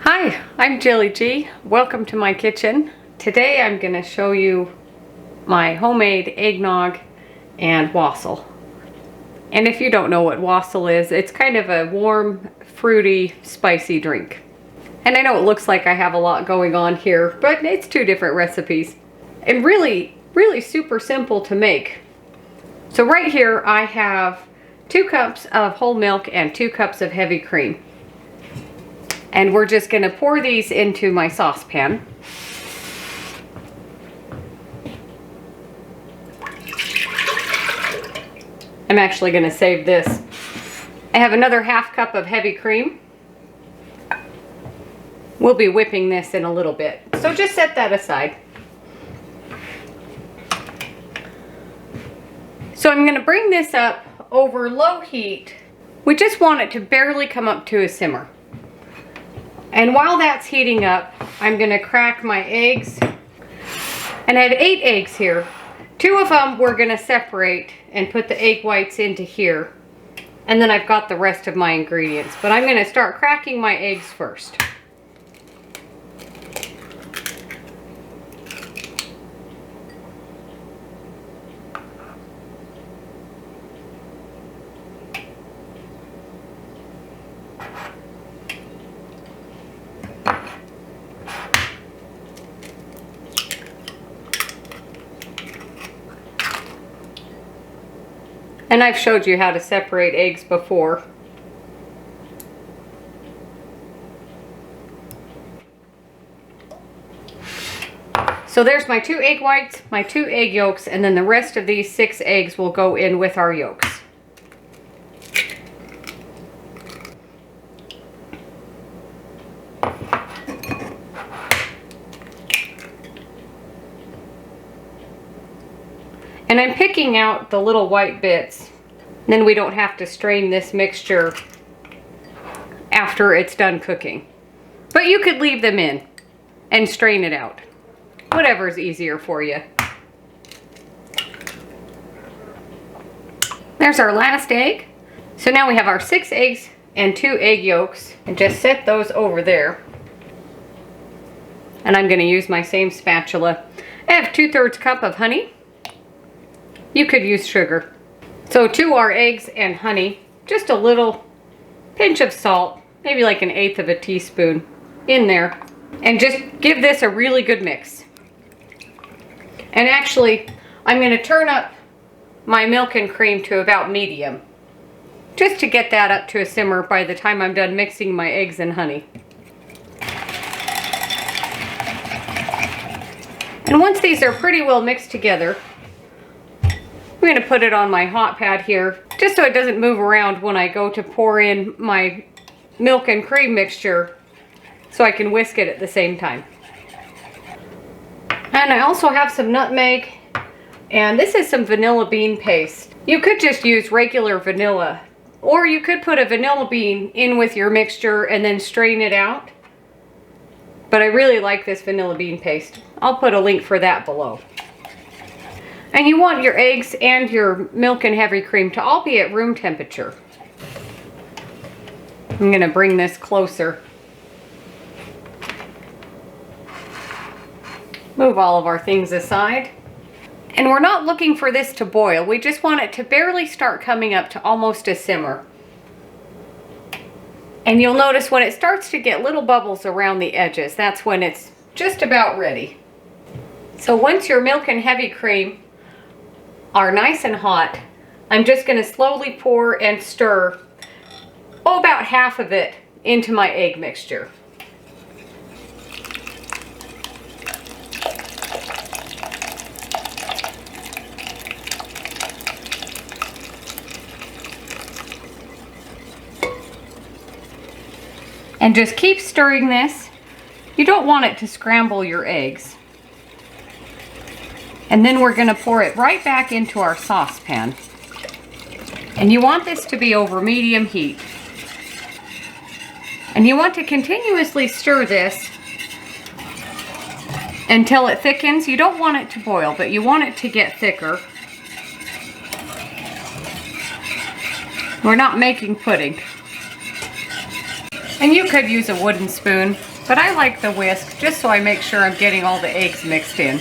Hi, I'm Jilly G. Welcome to my kitchen. Today I'm going to show you my homemade eggnog and wassail. And if you don't know what wassail is, it's kind of a warm, fruity, spicy drink. And I know it looks like I have a lot going on here, but it's two different recipes. And really super simple to make. So right here I have 2 cups of whole milk and 2 cups of heavy cream. And we're just going to pour these into my saucepan. I'm actually going to save this. I have another ½ cup of heavy cream. We'll be whipping this in a little bit, so just set that aside. So I'm going to bring this up over low heat. We just want it to barely come up to a simmer. And while that's heating up, I'm going to crack my eggs. And I have 8 eggs here. 2 of them we're going to separate and put the egg whites into here. And then I've got the rest of my ingredients. But I'm going to start cracking my eggs first. And I've showed you how to separate eggs before. So there's my 2 egg whites, my 2 egg yolks, and then the rest of these 6 eggs will go in with our yolks. And I'm picking out the little white bits. Then we don't have to strain this mixture after it's done cooking. But you could leave them in and strain it out. Whatever's easier for you. There's our last egg. So now we have our 6 eggs and 2 egg yolks. And just set those over there. And I'm going to use my same spatula. I have 2/3 cup of honey. You could use sugar. So to our eggs and honey, just a little pinch of salt, maybe like 1/8 of a teaspoon in there. And just give this a really good mix. And actually, I'm going to turn up my milk and cream to about medium. Just to get that up to a simmer by the time I'm done mixing my eggs and honey. And once these are pretty well mixed together, I'm going to put it on my hot pad here, just so it doesn't move around when I go to pour in my milk and cream mixture, so I can whisk it at the same time. And I also have some nutmeg, and this is some vanilla bean paste. You could just use regular vanilla, or you could put a vanilla bean in with your mixture and then strain it out. But I really like this vanilla bean paste. I'll put a link for that below. And you want your eggs and your milk and heavy cream to all be at room temperature. I'm going to bring this closer. Move all of our things aside. And we're not looking for this to boil. We just want it to barely start coming up to almost a simmer. And you'll notice when it starts to get little bubbles around the edges, that's when it's just about ready. So once your milk and heavy cream are nice and hot, I'm just going to slowly pour and stir, about half of it into my egg mixture. And just keep stirring this. You don't want it to scramble your eggs. And then we're going to pour it right back into our saucepan. And you want this to be over medium heat. And you want to continuously stir this until it thickens. You don't want it to boil, but you want it to get thicker. We're not making pudding. And you could use a wooden spoon, but I like the whisk just so I make sure I'm getting all the eggs mixed in.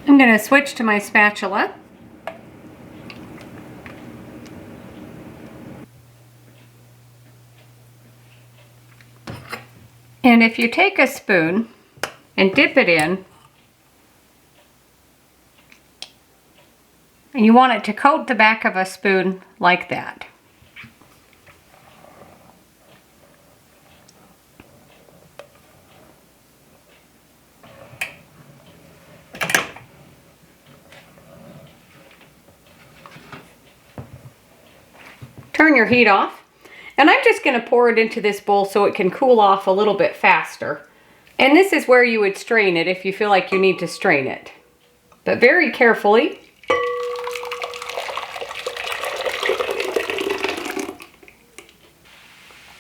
I'm going to switch to my spatula. And if you take a spoon and dip it in, and you want it to coat the back of a spoon like that. Turn your heat off, and I'm just going to pour it into this bowl so it can cool off a little bit faster. And this is where you would strain it if you feel like you need to strain it. But very carefully.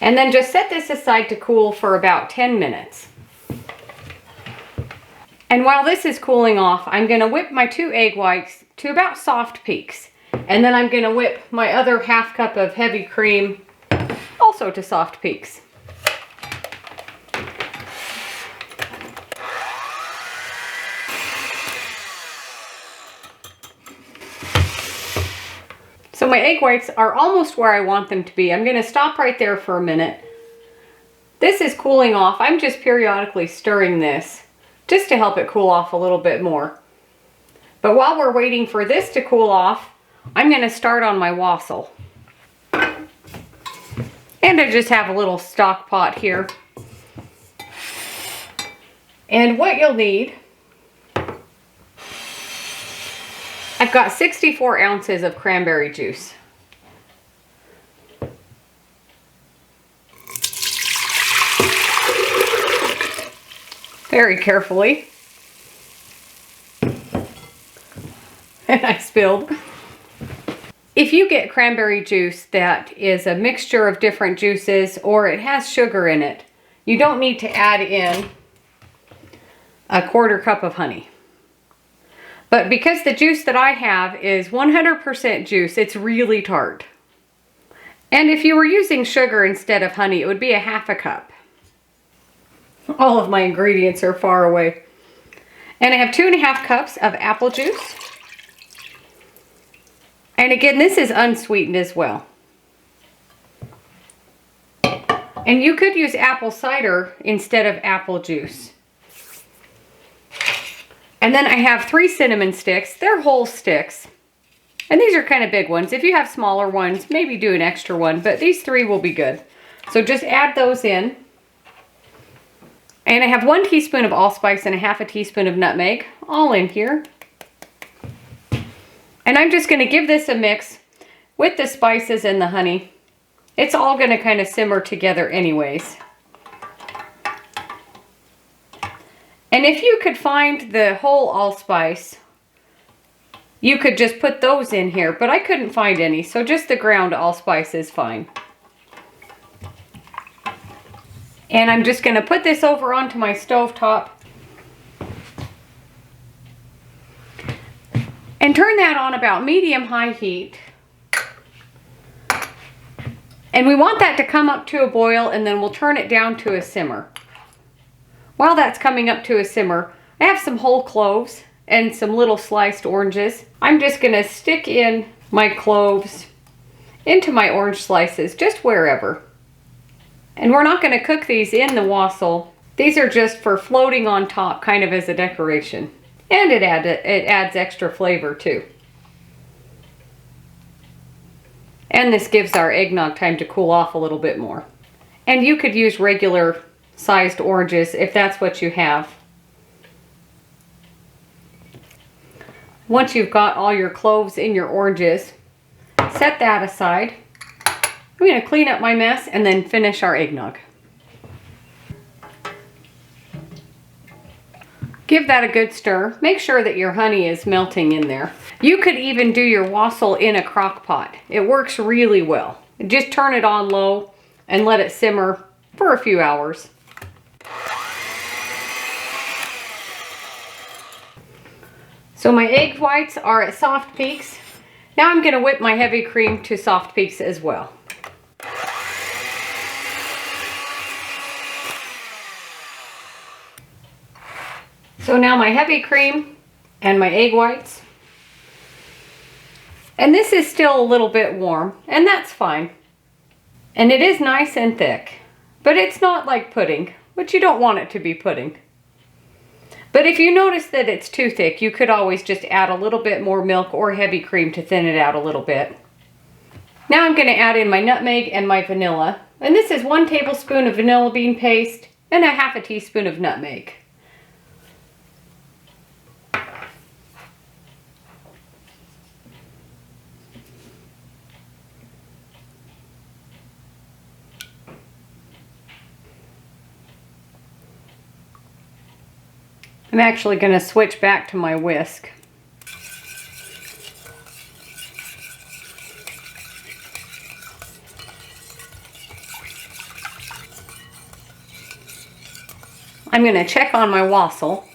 And then just set this aside to cool for about 10 minutes. And while this is cooling off, I'm going to whip my 2 egg whites to about soft peaks. And then I'm going to whip my other half cup of heavy cream also to soft peaks. So my egg whites are almost where I want them to be. I'm going to stop right there for a minute. This is cooling off. I'm just periodically stirring this just to help it cool off a little bit more. But while we're waiting for this to cool off, I'm going to start on my wassail. And I just have a little stock pot here. And what you'll need, I've got 64 ounces of cranberry juice. Very carefully. And I spilled. If you get cranberry juice that is a mixture of different juices or it has sugar in it, you don't need to add in a 1/4 cup of honey. But because the juice that I have is 100% juice, it's really tart. And if you were using sugar instead of honey, it would be a 1/2 cup. All of my ingredients are far away. And I have 2½ cups of apple juice. And again, this is unsweetened as well. And you could use apple cider instead of apple juice. And then I have 3 cinnamon sticks. They're whole sticks. And these are kind of big ones. If you have smaller ones, maybe do an extra one, but these 3 will be good. So just add those in. And I have 1 teaspoon of allspice and 1/2 teaspoon of nutmeg, all in here. And I'm just going to give this a mix with the spices and the honey. It's all going to kind of simmer together anyways. And if you could find the whole allspice, you could just put those in here, but I couldn't find any, so just the ground allspice is fine. And I'm just going to put this over onto my stovetop. And turn that on about medium-high heat. And we want that to come up to a boil, and then we'll turn it down to a simmer. While that's coming up to a simmer, I have some whole cloves and some little sliced oranges. I'm just going to stick in my cloves into my orange slices, just wherever. And we're not going to cook these in the wassail. These are just for floating on top, kind of as a decoration. And it adds extra flavor too. And this gives our eggnog time to cool off a little bit more. And you could use regular sized oranges if that's what you have. Once you've got all your cloves in your oranges, set that aside. I'm going to clean up my mess and then finish our eggnog. Give that a good stir. Make sure that your honey is melting in there. You could even do your wassail in a crock pot. It works really well. Just turn it on low and let it simmer for a few hours. So my egg whites are at soft peaks. Now I'm going to whip my heavy cream to soft peaks as well. So now my heavy cream and my egg whites. And this is still a little bit warm, and that's fine. And it is nice and thick, but it's not like pudding, which you don't want it to be pudding. But if you notice that it's too thick, you could always just add a little bit more milk or heavy cream to thin it out a little bit. Now I'm going to add in my nutmeg and my vanilla. And this is 1 tablespoon of vanilla bean paste and 1/2 teaspoon of nutmeg. I'm actually going to switch back to my whisk. I'm going to check on my wassail.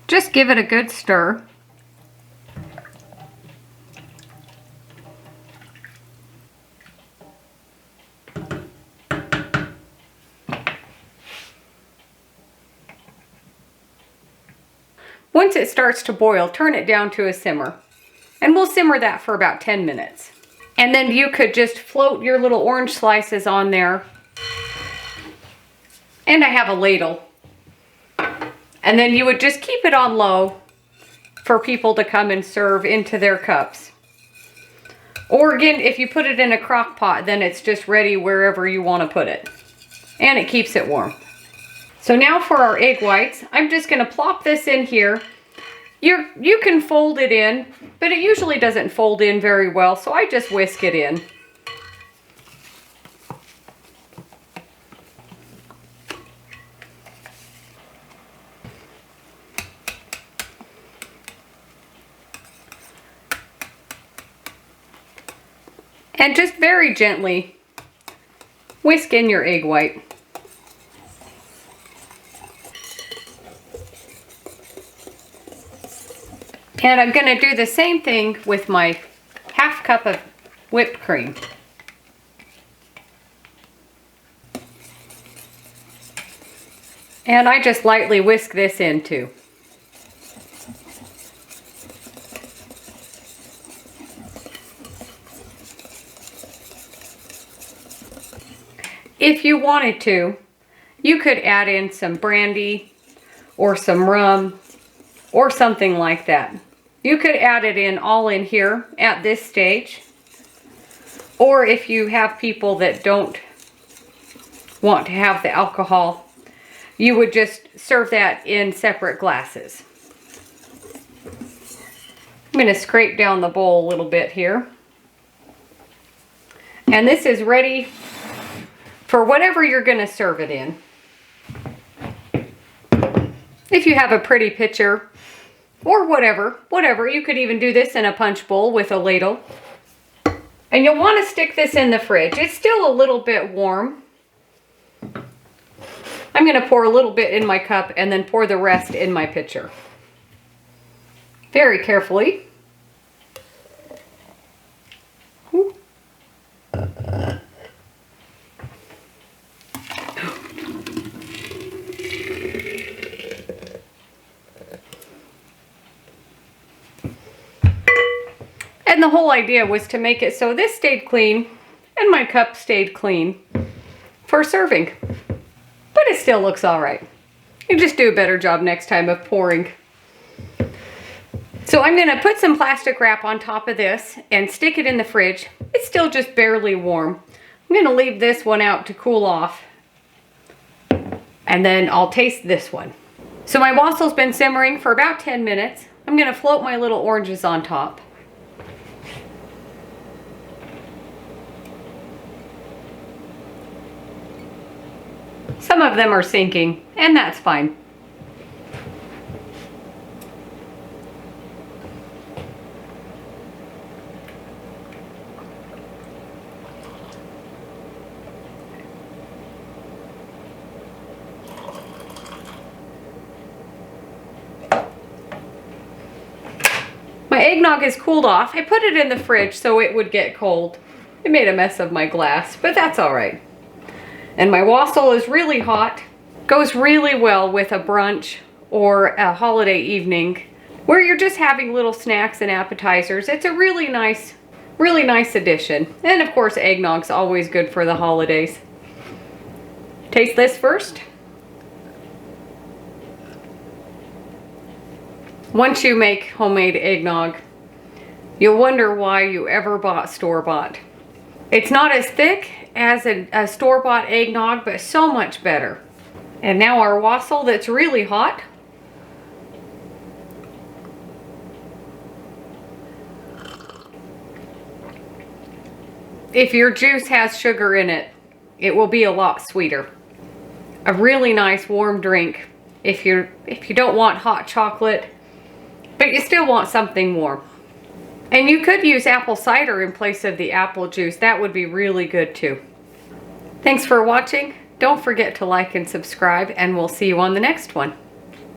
Just give it a good stir. Once it starts to boil, turn it down to a simmer. And we'll simmer that for about 10 minutes. And then you could just float your little orange slices on there. And I have a ladle. And then you would just keep it on low for people to come and serve into their cups. Or again, if you put it in a crock pot, then it's just ready wherever you want to put it. And it keeps it warm. So now for our egg whites, I'm just going to plop this in here. You can fold it in, but it usually doesn't fold in very well, so I just whisk it in. And just very gently whisk in your egg white. And I'm going to do the same thing with my 1/2 cup of whipped cream. And I just lightly whisk this in too. If you wanted to, you could add in some brandy or some rum or something like that. You could add it in all in here at this stage. Or if you have people that don't want to have the alcohol, you would just serve that in separate glasses. I'm going to scrape down the bowl a little bit here. And this is ready for whatever you're going to serve it in. If you have a pretty pitcher or whatever, you could even do this in a punch bowl with a ladle. And you'll want to stick this in the fridge. It's still a little bit warm. I'm going to pour a little bit in my cup and then pour the rest in my pitcher. Very carefully. And the whole idea was to make it so this stayed clean and my cup stayed clean for serving. But it still looks all right. You just do a better job next time of pouring. So I'm going to put some plastic wrap on top of this and stick it in the fridge. It's still just barely warm. I'm going to leave this one out to cool off. And then I'll taste this one. So my wassail's been simmering for about 10 minutes. I'm going to float my little oranges on top. Some of them are sinking, and that's fine. My eggnog is cooled off. I put it in the fridge so it would get cold. It made a mess of my glass, but that's all right. And my wassail is really hot. Goes really well with a brunch or a holiday evening where you're just having little snacks and appetizers. It's a really nice addition. And of course, eggnog's always good for the holidays. Taste this first. Once you make homemade eggnog, you'll wonder why you ever bought store-bought. It's not as thick as a store-bought eggnog, but so much better. And now our wassail that's really hot. If your juice has sugar in it, it will be a lot sweeter. A really nice warm drink if you don't want hot chocolate, but you still want something warm. And you could use apple cider in place of the apple juice. That would be really good too. Thanks for watching. Don't forget to like and subscribe, and we'll see you on the next one.